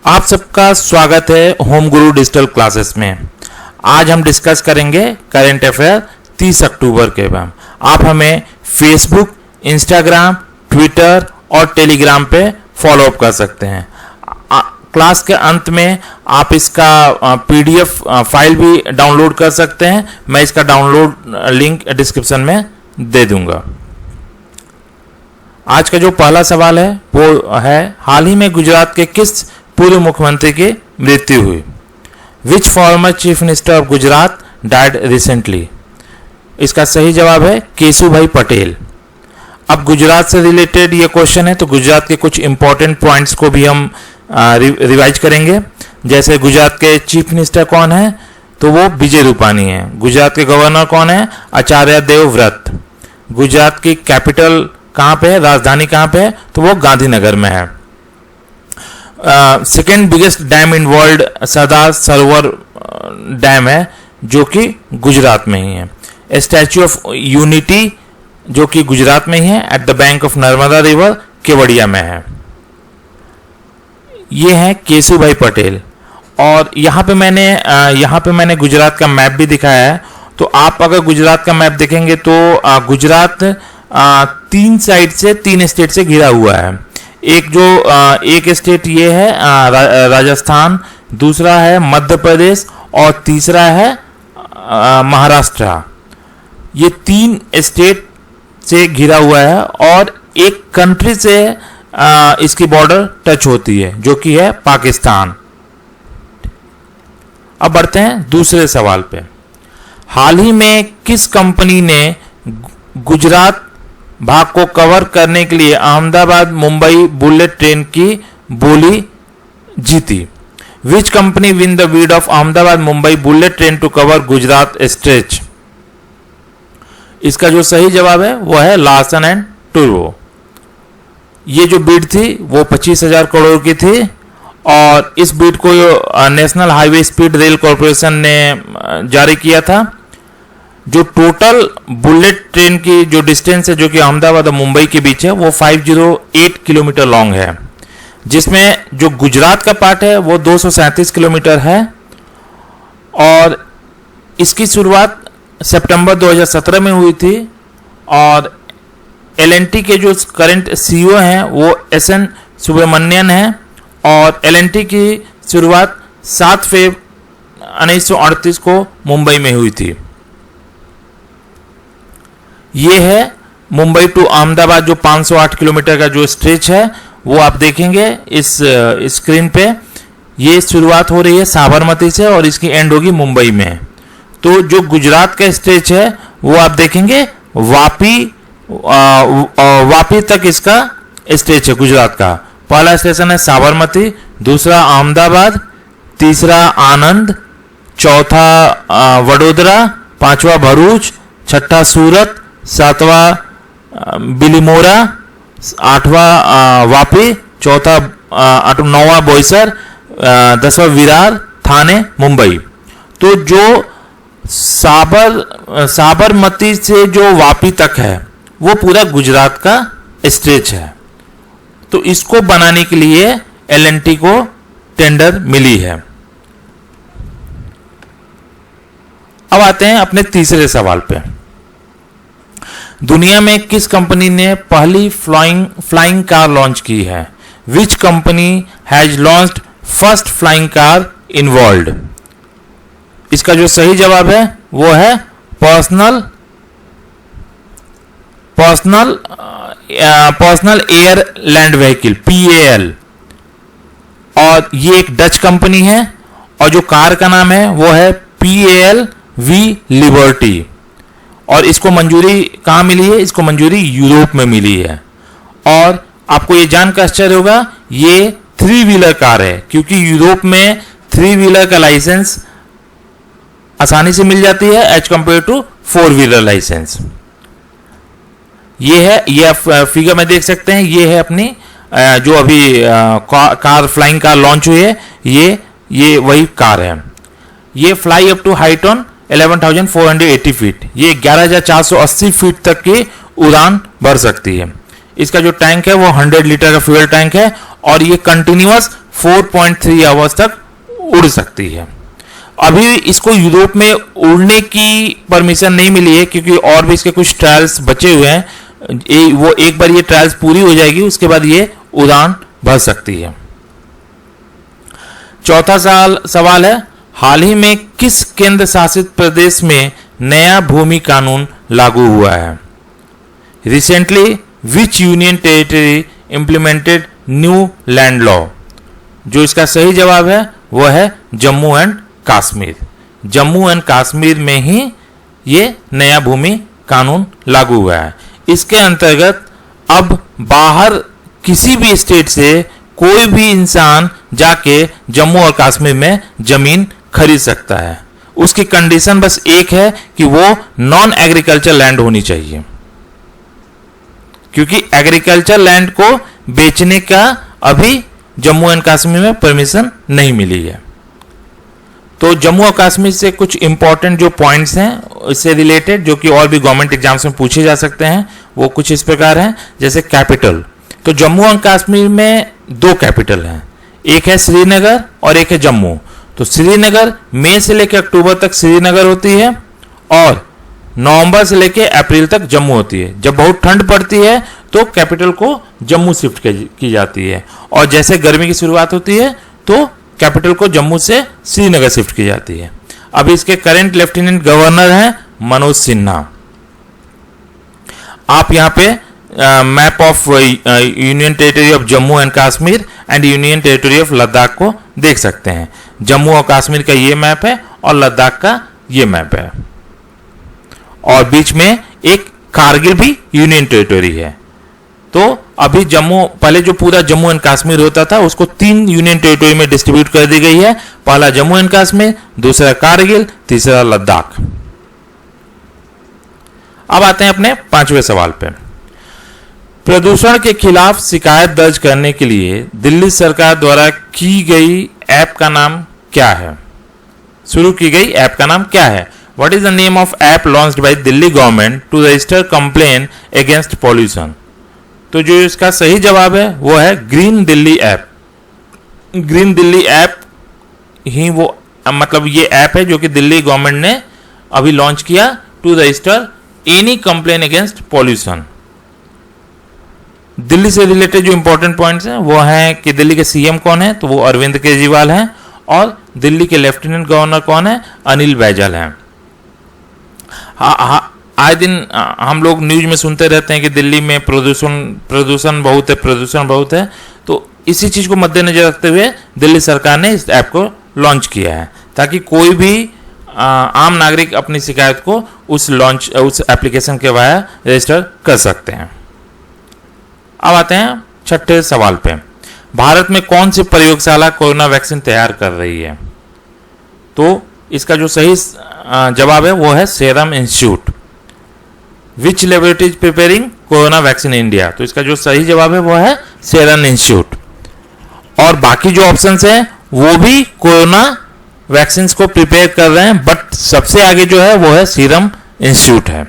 आप सबका स्वागत है होम गुरु डिजिटल क्लासेस में। आज हम डिस्कस करेंगे करंट अफेयर 30 अक्टूबर के बाद। आप हमें फेसबुक, इंस्टाग्राम, ट्विटर और टेलीग्राम पे फॉलो अप कर सकते हैं। क्लास के अंत में आप इसका पीडीएफ फाइल भी डाउनलोड कर सकते हैं। मैं इसका डाउनलोड लिंक डिस्क्रिप्शन में दे दूंगा। आज का जो पहला सवाल है वो है, हाल ही में गुजरात के किस पूर्व मुख्यमंत्री की मृत्यु हुई? Which former chief minister of Gujarat died recently? इसका सही जवाब है केशुभाई पटेल। अब गुजरात से रिलेटेड ये क्वेश्चन है, तो गुजरात के कुछ इंपॉर्टेंट पॉइंट्स को भी हम रिवाइज करेंगे। जैसे गुजरात के चीफ मिनिस्टर कौन है, तो वो विजय रूपानी है। गुजरात के गवर्नर कौन है? आचार्य देवव्रत। गुजरात की कैपिटल कहाँ पे है, राजधानी कहाँ पे है, तो वो गांधीनगर में है। Second biggest dam in world Sardar Sarovar dam है, जो कि गुजरात में ही है। स्टैच्यू ऑफ यूनिटी जो कि गुजरात में ही है, at the bank of Narmada river, Kevadia में है। ये है केशुभाई पटेल। और यहाँ पे मैंने गुजरात का मैप भी दिखाया है। तो आप अगर गुजरात का मैप देखेंगे तो गुजरात तीन साइड से, तीन स्टेट से घिरा हुआ है। एक स्टेट ये है राजस्थान, दूसरा है मध्य प्रदेश और तीसरा है महाराष्ट्र। ये तीन स्टेट से घिरा हुआ है और एक कंट्री से इसकी बॉर्डर टच होती है, जो कि है पाकिस्तान। अब बढ़ते हैं दूसरे सवाल पे। हाल ही में किस कंपनी ने गुजरात भाग को कवर करने के लिए अहमदाबाद मुंबई बुलेट ट्रेन की बोली जीती? Which company win the bid of Ahmedabad Mumbai bullet train to cover Gujarat stretch? इसका जो सही जवाब है वो है लार्सन एंड टूब्रो। ये जो बीड थी वो 25,000 करोड़ की थी और इस बीड को national highway speed rail corporation ने जारी किया था। जो टोटल बुलेट ट्रेन की जो डिस्टेंस है, जो कि अहमदाबाद और मुंबई के बीच है, वो 508 किलोमीटर लॉन्ग है, जिसमें जो गुजरात का पार्ट है वो 237 किलोमीटर है। और इसकी शुरुआत सितंबर 2017 में हुई थी। और एल&टी के जो करंट सीईओ हैं वो एस.एन. सुब्रमण्यन है। और एल&टी की शुरुआत 7 फरवरी 1938 को मुंबई में हुई थी। ये है मुंबई टू अहमदाबाद जो 508 किलोमीटर का जो स्ट्रेच है, वो आप देखेंगे इस स्क्रीन पे। ये शुरुआत हो रही है साबरमती से और इसकी एंड होगी मुंबई में। तो जो गुजरात का स्ट्रेच है वो आप देखेंगे वापी तक इसका स्ट्रेच है गुजरात का। पहला स्टेशन है साबरमती, दूसरा अहमदाबाद, तीसरा आनंद, चौथा वडोदरा, पांचवा भरूच, छठा सूरत, सातवां बिलीमोरा, आठवां वापी, नौवां बोईसर, 10वां विरार, थाने, मुंबई। तो जो साबरमती से जो वापी तक है वो पूरा गुजरात का स्ट्रेच है। तो इसको बनाने के लिए एल&टी को टेंडर मिली है। अब आते हैं अपने तीसरे सवाल पे। दुनिया में किस कंपनी ने पहली फ्लाइंग कार लॉन्च की है? Which company has launched first flying car in world? इसका जो सही जवाब है वो है personal air land vehicle, PAL। और ये एक डच कंपनी है और जो कार का नाम है वो है PAL-V लिबर्टी। और इसको मंजूरी कहाँ मिली है? इसको मंजूरी यूरोप में मिली है। और आपको ये जानकर आश्चर्य होगा, ये 3 व्हीलर कार है, क्योंकि यूरोप में 3 व्हीलर का लाइसेंस आसानी से मिल जाती है as compare to 4 wheeler license. ये आप फिगर में देख सकते हैं। ये है अपनी जो अभी फ्लाइंग कार लॉन्च हुई है, ये वही कार है। ये fly up to height on 11,480 feet, ये 11,480 फीट तक की उड़ान भर सकती है। इसका जो टैंक है वो 100 लीटर का फ्यूल टैंक है और ये कंटिन्यूअस 4.3 आवर्स तक उड़ सकती है। अभी इसको यूरोप में उड़ने की परमिशन नहीं मिली है, क्योंकि और भी इसके कुछ ट्रायल्स बचे हुए हैं। वो एक बार ये ट्रायल्स पूरी हो जाएगी, उसके बाद ये उड़ान भर सकती है। चौथा सवाल है, हाल ही में किस केंद्र शासित प्रदेश में नया भूमि कानून लागू हुआ है? Recently which union territory implemented new land law? जो इसका सही जवाब है वो है जम्मू एंड कश्मीर। जम्मू एंड कश्मीर में ही ये नया भूमि कानून लागू हुआ है। इसके अंतर्गत अब बाहर किसी भी स्टेट से कोई भी इंसान जाके जम्मू और कश्मीर में जमीन खरीद सकता है। उसकी कंडीशन बस एक है कि वो नॉन एग्रीकल्चर लैंड होनी चाहिए, क्योंकि एग्रीकल्चर लैंड को बेचने का अभी जम्मू एंड कश्मीर में परमिशन नहीं मिली है। तो जम्मू और कश्मीर से कुछ इंपॉर्टेंट जो पॉइंट्स हैं इससे रिलेटेड, जो कि और भी गवर्नमेंट एग्जाम्स में पूछे जा सकते हैं, वो कुछ इस प्रकार हैं। जैसे कैपिटल, तो जम्मू और कश्मीर में 2 कैपिटल हैं, एक है श्रीनगर और एक है जम्मू। तो श्रीनगर मई से लेकर अक्टूबर तक श्रीनगर होती है और नवंबर से लेकर अप्रैल तक जम्मू होती है। जब बहुत ठंड पड़ती है तो कैपिटल को जम्मू शिफ्ट की जाती है, और जैसे गर्मी की शुरुआत होती है तो कैपिटल को जम्मू से श्रीनगर शिफ्ट की जाती है। अभी इसके करंट लेफ्टिनेंट गवर्नर हैं मनोज सिन्हा। आप यहाँ पे map of union territory of Jammu and Kashmir and union territory of Ladakh को देख सकते हैं। जम्मू और कश्मीर का ये मैप है और लद्दाख का ये मैप है, और बीच में एक कारगिल भी यूनियन टेरिटरी है। तो अभी जम्मू, पहले जो पूरा जम्मू एंड कश्मीर होता था उसको 3 यूनियन टेरिटरी में डिस्ट्रीब्यूट कर दी गई है। पहला जम्मू एंड कश्मीर, दूसरा कारगिल, तीसरा लद्दाख। अब आते हैं अपने 5वें सवाल पे। प्रदूषण के खिलाफ शिकायत दर्ज करने के लिए दिल्ली सरकार द्वारा की गई ऐप का नाम क्या है? शुरू की गई ऐप का नाम क्या है? What is the name of app launched by Delhi government to register complaint against pollution? तो जो इसका सही जवाब है वो है green Delhi app. Green Delhi app ही वो, मतलब ये ऐप है जो कि दिल्ली गवर्नमेंट ने अभी लॉन्च किया to register any complain against pollution. Delhi से रिलेटेड जो इंपॉर्टेंट पॉइंट्स हैं वो हैं कि दिल्ली के सीएम कौन है, तो वो अरविंद केजरीवाल हैं, और दिल्ली के लेफ्टिनेंट गवर्नर कौन है, अनिल बैजल हैं। आए दिन हम लोग न्यूज में सुनते रहते हैं कि दिल्ली में प्रदूषण बहुत है। तो इसी चीज को मद्देनजर रखते हुए दिल्ली सरकार ने इस ऐप को लॉन्च किया है, ताकि कोई भी आम नागरिक अपनी शिकायत को उस एप्लीकेशन के वाया रजिस्टर कर सकते हैं। अब आते हैं 6ठे सवाल पे। भारत में कौन सी प्रयोगशाला कोरोना वैक्सीन तैयार कर रही है? तो इसका जो सही जवाब है वो है serum institute. Which laboratory is preparing corona vaccine India? तो इसका जो सही जवाब है वो है सीरम इंस्टीट्यूट। और बाकी जो ऑप्शंस हैं वो भी कोरोना वैक्सीन को प्रिपेयर कर रहे हैं, बट सबसे आगे जो है वो है सीरम इंस्टीट्यूट है।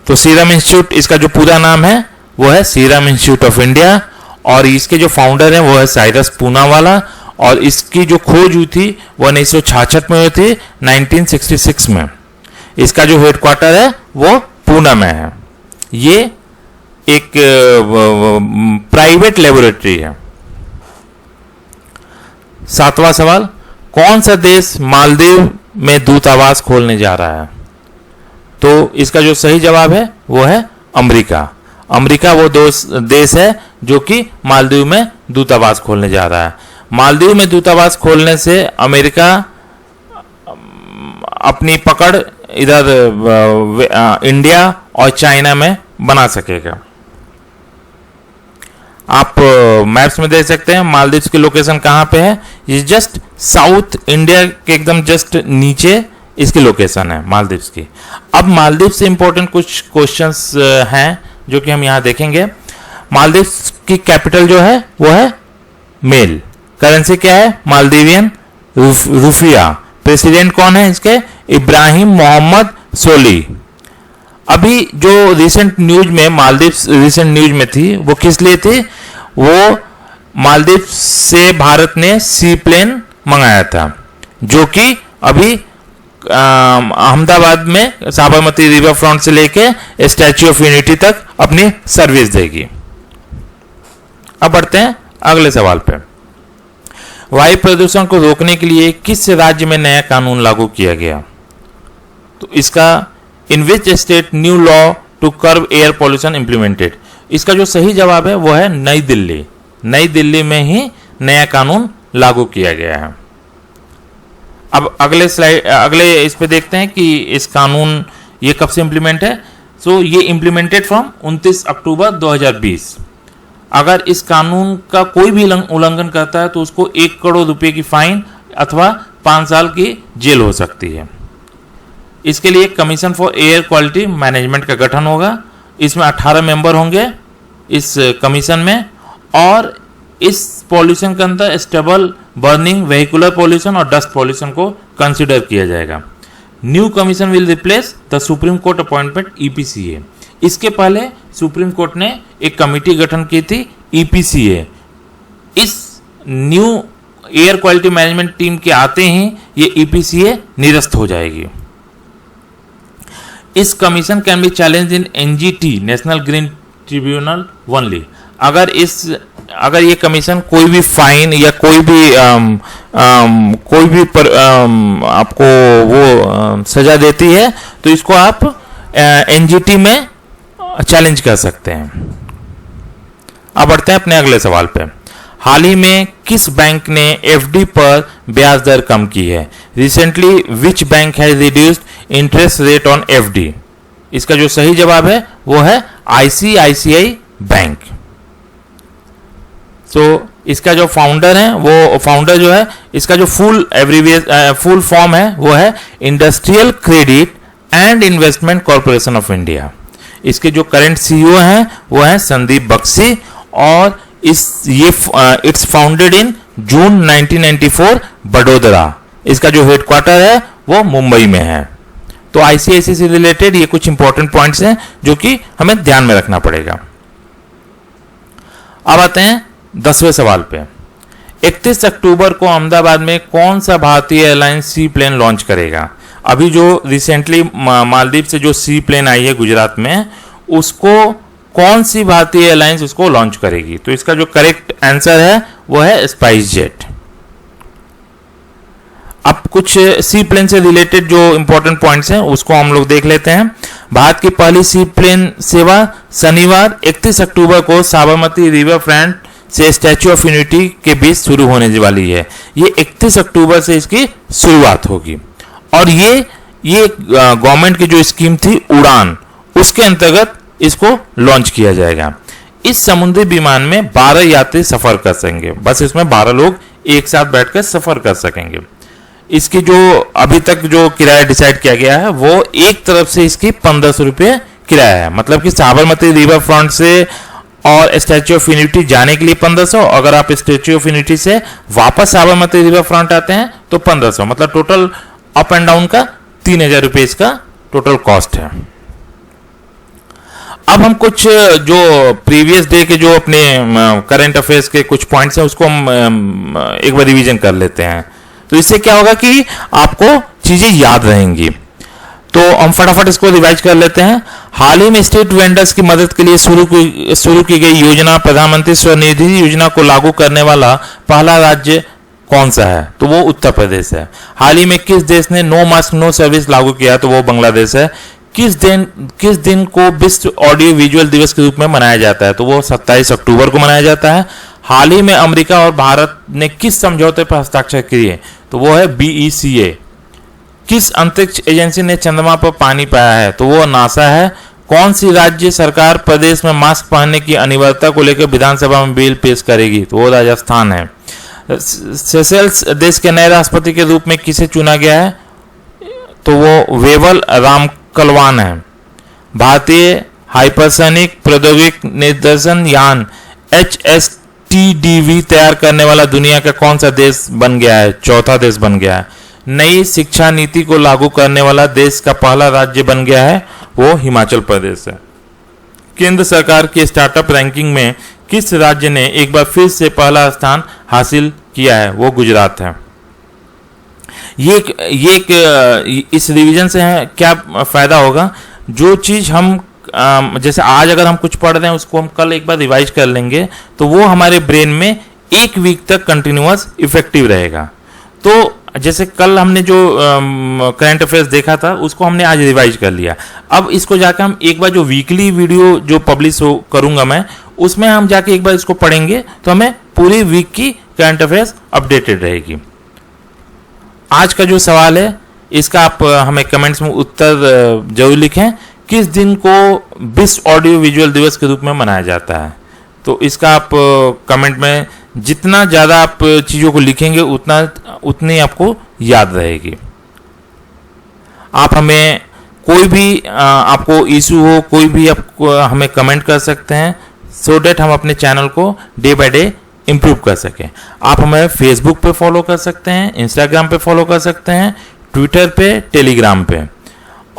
तो सीरम इंस्टीट्यूट, इसका जो पूरा नाम है वो है सीरम इंस्टीट्यूट ऑफ इंडिया, और इसके जो फाउंडर हैं वो है साइरस पूनावाला, और इसकी जो खोज हुई थी वो 1966 में हुई थी, 1966 में। इसका जो हेडक्वार्टर है वो पूना में है। ये एक प्राइवेट लेबोरेटरी है। 7वां सवाल, कौन सा देश मालदीव में दूतावास खोलने जा रहा है? तो इसका जो सही जवाब है वो है अमेरिका। अमेरिका वो देश है जो कि मालदीव में दूतावास खोलने जा रहा है। मालदीव में दूतावास खोलने से अमेरिका अपनी पकड़ इधर इंडिया और चाइना में बना सकेगा। आप मैप्स में देख सकते हैं मालदीव की लोकेशन कहाँ पे है। ये जस्ट साउथ इंडिया के एकदम जस्ट नीचे इसकी लोकेशन है मालदीव की। अब मालदीव से इंपॉर्टेंट कुछ क्वेश्चंस हैं जो कि हम यहाँ देखेंगे। मालदीव की कैपिटल जो है वो है मेल। करेंसी क्या है? मालदीवियन रुफिया। प्रेसिडेंट कौन है इसके? इब्राहिम मोहम्मद सोली। अभी जो रिसेंट न्यूज में मालदीव रिसेंट न्यूज में थी वो किस लिए थी? वो मालदीव से भारत ने सी प्लेन मंगाया था, जो कि अभी अहमदाबाद में साबरमती रिवर फ्रंट से लेके स्टैच्यू ऑफ यूनिटी तक अपनी सर्विस देगी। अब बढ़ते हैं अगले सवाल पे। वायु प्रदूषण को रोकने के लिए किस राज्य में नया कानून लागू किया गया? तो इसका in which state new law to curb air pollution implemented? इसका जो सही जवाब है वो है नई दिल्ली। नई दिल्ली में ही नया कानून लागू किया गया है। अब अगले इस पे देखते हैं कि इस कानून ये कब से इंप्लीमेंट है। सो ये इंप्लीमेंटेड फ्रॉम 29 अक्टूबर 2020। अगर इस कानून का कोई भी उल्लंघन करता है तो उसको 1 करोड़ रुपए की फाइन अथवा 5 साल की जेल हो सकती है। इसके लिए commission for air quality management का गठन होगा। इसमें 18 मेंबर होंगे इस कमीशन में, और इस पॉल्यूशन के अंदर स्टेबल बर्निंग, वेहिकुलर पॉल्यूशन और डस्ट पॉल्यूशन को कंसिडर किया जाएगा। New commission will replace the supreme court appointment EPCA. इसके पहले सुप्रीम कोर्ट ने एक कमेटी गठन की थी ईपीसीए। इस new air quality management team के आते ही ये ईपीसीए निरस्त हो जाएगी। इस commission can be challenge in NGT, national green tribunal only. अगर ये कमीशन कोई भी फाइन या कोई भी आपको वो सजा देती है तो इसको आप एनजीटी में चैलेंज कर सकते हैं। अब बढ़ते हैं अपने अगले सवाल पे। हाल ही में किस बैंक ने एफडी पर ब्याज दर कम की है? Recently which bank has reduced interest rate on FD? इसका जो सही जवाब है वो है आईसीआईसीआई बैंक। तो इसका जो फाउंडर है वो फाउंडर जो है इसका जो फुल फॉर्म है वो है industrial credit and investment corporation of India. इसके जो करंट सीईओ हैं वो है संदीप बख्शी, और इट्स फाउंडेड इन जून 1994 बड़ोदरा। इसका जो हेडक्वार्टर है वो मुंबई में है। तो आईसीआईसीआई से रिलेटेड ये कुछ इंपॉर्टेंट पॉइंट्स हैं जो कि हमें ध्यान में रखना पड़ेगा। अब आते हैं 10वें सवाल पे। 31 अक्टूबर को अहमदाबाद में कौन सा भारतीय एयरलाइंस सी प्लेन लॉन्च करेगा? अभी जो रिसेंटली मालदीव से जो सी प्लेन आई है गुजरात में, उसको कौन सी भारतीय एयरलाइंस उसको लॉन्च करेगी? तो इसका जो करेक्ट आंसर है वो है स्पाइस जेट। अब कुछ सी प्लेन से रिलेटेड जो इंपॉर्टेंट पॉइंट्स हैं उसको हम लोग देख लेते हैं। भारत की पहली सी प्लेन सेवा शनिवार 31 अक्टूबर को साबरमती रिवर फ्रंट से स्टैच्यू ऑफ यूनिटी के बीच शुरू होने वाली है। ये 31 अक्टूबर से इसकी शुरुआत होगी, और ये गवर्नमेंट की जो स्कीम थी उड़ान, उसके अंतर्गत इसको लॉन्च किया जाएगा। इस समुद्री विमान में 12 यात्री सफर कर सकेंगे। बस इसमें 12 लोग एक साथ बैठकर सफर कर सकेंगे। इसकी जो अभी तक जो किराया डिसाइड किया गया है वो एक तरफ से इसकी 1500 रुपये किराया है। मतलब कि साबरमती रिवर फ्रंट से और स्टैच्यू ऑफ यूनिटी जाने के लिए 1500, अगर आप स्टैच्यू ऑफ यूनिटी से वापस साबरमती रिवर फ्रंट आते हैं तो 1500, मतलब टोटल अप एंड डाउन का 3000 रुपये इसका टोटल कॉस्ट है। अब हम कुछ जो प्रीवियस डे के जो अपने करंट अफेयर्स के कुछ पॉइंट्स हैं उसको हम एक बार रिवीजन कर लेते हैं। तो इससे क्या होगा कि आपको चीजें याद रहेंगी। तो हम फटाफट इसको रिवाइज कर लेते हैं। हाल ही में स्ट्रीट वेंडर्स की मदद के लिए शुरू की गई योजना प्रधानमंत्री स्वनिधि योजना को लागू करने वाला पहला राज्य कौन सा है? तो वो उत्तर प्रदेश है। हाल ही में किस देश ने नो मास्क नो सर्विस लागू किया? तो वो बांग्लादेश है। किस दिन को विश्व ऑडियो विजुअल दिवस के रूप में मनाया जाता है? तो वो 27 अक्टूबर को मनाया जाता है। हाल ही में अमेरिका और भारत ने किस समझौते पर हस्ताक्षर किए? तो वो है BECA। किस अंतरिक्ष एजेंसी ने चंद्रमा पर पानी पाया है? तो वो नासा है। कौन सी राज्य सरकार प्रदेश में मास्क पहनने की अनिवार्यता को लेकर विधानसभा में बिल पेश करेगी? तो वो राजस्थान है। सेशेल्स देश के नए राष्ट्रपति के रूप में किसे चुना गया है? तो वो वेवल रामकलवान है। भारतीय हाइपरसोनिक प्रौद्योगिक निर्देशन यान HSTDV तैयार करने वाला दुनिया का कौन सा देश बन गया है? चौथा देश बन गया है। नई शिक्षा नीति को लागू करने वाला देश का पहला राज्य बन गया है, वो हिमाचल प्रदेश है। केंद्र सरकार की स्टार्टअप रैंकिंग में किस राज्य ने एक बार फिर से पहला स्थान हासिल किया है? वो गुजरात है। इस रिवीजन से क्या फायदा होगा? जो चीज हम जैसे आज अगर हम कुछ पढ़ रहे हैं उसको हम कल एक बार रिवाइज कर लेंगे तो वो हमारे ब्रेन में एक वीक तक कंटिन्यूअस इफेक्टिव रहेगा। तो जैसे कल हमने जो करंट अफेयर्स देखा था उसको हमने आज रिवाइज कर लिया। अब इसको जाकर हम एक बार जो वीकली वीडियो जो पब्लिश करूंगा मैं, उसमें हम जाके एक बार इसको पढ़ेंगे तो हमें पूरी वीक की करंट अफेयर्स अपडेटेड रहेगी। आज का जो सवाल है इसका आप हमें कमेंट्स में उत्तर जरूर लिखें। किस दिन को विश्व ऑडियो विजुअल दिवस के रूप में मनाया जाता है? तो इसका आप कमेंट में जितना ज़्यादा आप चीज़ों को लिखेंगे उतनी आपको याद रहेगी। आप हमें कोई भी आपको इशू हो, कोई भी आपको हमें कमेंट कर सकते हैं, सो डैट हम अपने चैनल को डे बाय डे इम्प्रूव कर सकें। आप हमें फेसबुक पे फॉलो कर सकते हैं, इंस्टाग्राम पे फॉलो कर सकते हैं, ट्विटर पे, टेलीग्राम पे।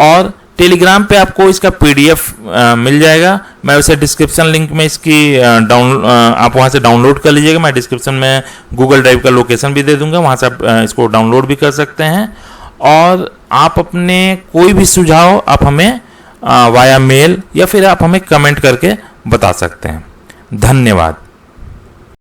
और टेलीग्राम पे आपको इसका पीडीएफ मिल जाएगा। मैं उसे डिस्क्रिप्शन लिंक में इसकी आप वहाँ से डाउनलोड कर लीजिएगा। मैं डिस्क्रिप्शन में गूगल ड्राइव का लोकेशन भी दे दूंगा, वहाँ से आप इसको डाउनलोड भी कर सकते हैं। और आप अपने कोई भी सुझाव आप हमें वाया मेल या फिर आप हमें कमेंट करके बता सकते हैं। धन्यवाद।